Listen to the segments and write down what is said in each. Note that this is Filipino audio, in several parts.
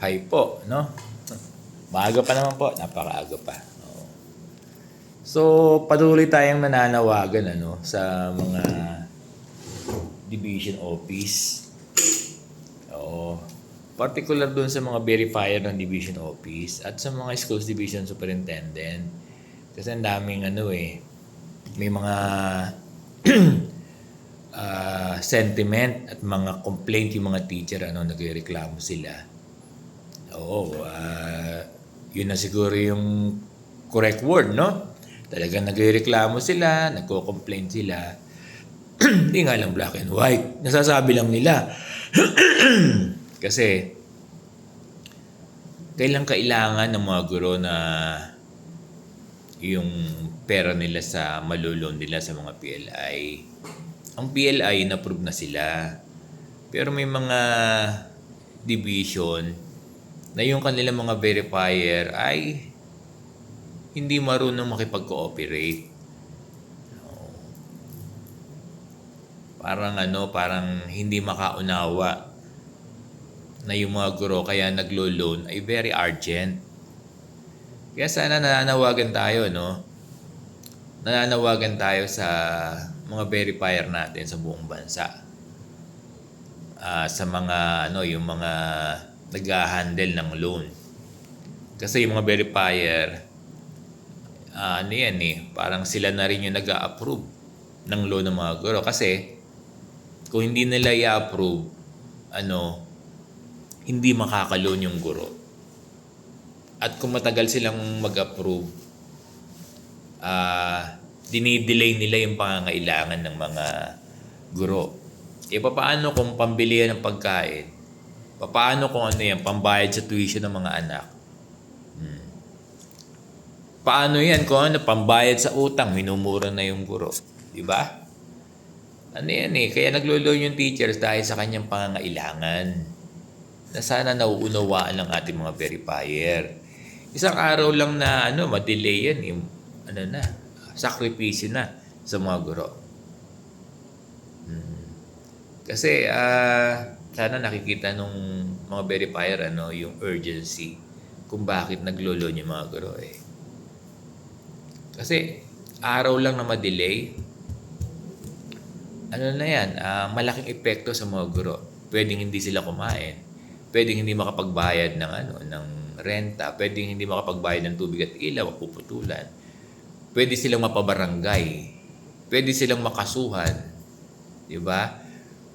Hi po, no? Maaga pa naman po, napakaaga pa. Oo. So, patuloy tayong nananawagan sa mga division office. Oo. Particular doon sa mga verifier ng division office at sa mga schools division superintendent. Kasi ang daming may mga sentiment at mga complaint yung mga teacher, nagrereklamo sila. Oo, yun na siguro yung correct word, no? Talagang nagrereklamo sila, nagko-complain sila. Hindi nga lang black and white. Nasasabi lang nila. Kasi, kailangan ng mga guro na yung pera nila sa malulon nila sa mga PLI. Ang PLI, na-approve na sila. Pero may mga division na yung kanilang mga verifier ay hindi marunong makipag-cooperate. Parang hindi makaunawa na yung mga guro kaya naglo-loan ay very urgent. Kaya sana nananawagan tayo, no? Nananawagan tayo sa mga verifier natin sa buong bansa. Sa mga yung mga nag-handle ng loan. Kasi yung mga verifier parang sila na rin yung nag-a-approve ng loan ng mga guro. Kasi kung hindi nila i-approve, hindi makaka-loan yung guro. At kung matagal silang mag-approve, dinidelay nila yung pangangailangan ng mga guro. Paano kung pambilihan ng pagkain? Paano kung pambayad sa tuition ng mga anak? Paano yan kung pambayad sa utang, minumura na yung guro? Diba? Kaya naglo-loan yung teachers dahil sa kanyang pangangailangan. Na sana nauunawaan ng ating mga verifier. Isang araw lang na ma-delay yan, sakripisyo na sa mga guro. Kasi sana nakikita nung mga verifier yung urgency kung bakit naglo-loan yung mga guro Kasi araw lang na ma-delay, malaking epekto sa mga guro. Pwedeng hindi sila kumain, pwedeng hindi makapagbayad ng renta, pwedeng hindi makapagbayad ng tubig at ilaw, puputulan. Pwede silang mapabarangay, pwede silang makasuhan, di ba?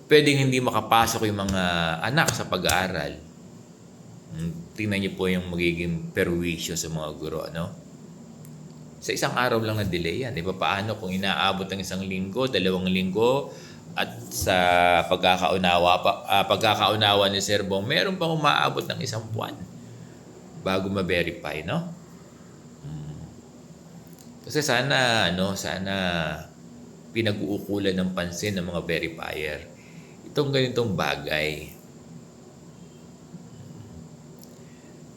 Pwedeng hindi makapasok yung mga anak sa pag-aaral. Tingnan niyo po yung magiging perwisyo sa mga guro, Sa isang araw lang na delay yan. Paano kung inaabot ng 1 linggo, 2 linggo, at sa pagkakaunawa ni Sir Bong, meron pang umaabot ng 1 buwan bago ma-verify, Kasi sana pinag-uukulan ng pansin ng mga verifier itong ganitong bagay.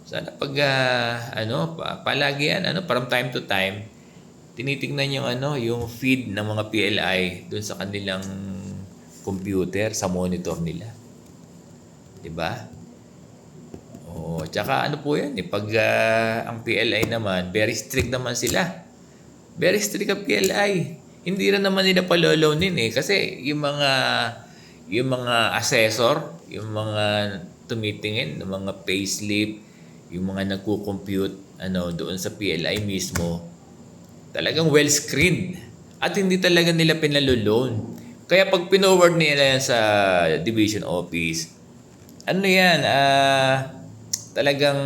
Sana palagi yan, from time to time, tinitingnan yung feed ng mga PLI doon sa kanilang computer, sa monitor nila. 'Di ba? Tsaka po yan, pag ang PLI naman, very strict naman sila. Very strict ang PLI. Hindi rin naman nila palolonin kasi yung mga assessor, yung mga tumitingin ng mga payslip, yung mga nagko-compute doon sa PLI mismo, talagang well-screened at hindi talaga nila pinaloloan. Kaya pag pinoward nila yan sa division office, talagang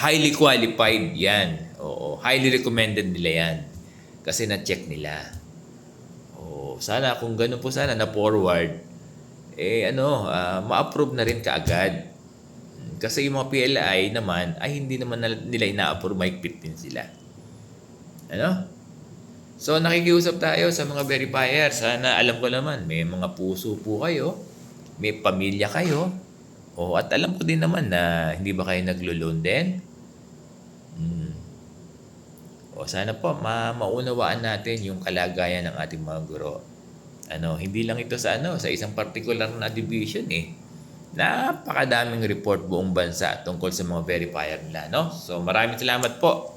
highly qualified yan. Oo, highly recommended nila yan kasi na-check nila. Sana kung gano'n po sana na-forward, ma-approve na rin kaagad. Kasi yung mga PLI naman ay hindi naman nila ina-approve, mahigpit din sila. So nakikiusap tayo sa mga verifier. Sana alam ko naman may mga puso po kayo, may pamilya kayo. At alam ko din naman na hindi ba kayo naglo-loan din? Sana po maunawaan natin yung kalagayan ng ating mga guro. Hindi lang ito sa isang particular na division napakadaming report buong bansa tungkol sa mga verifier nila, no? So maraming salamat po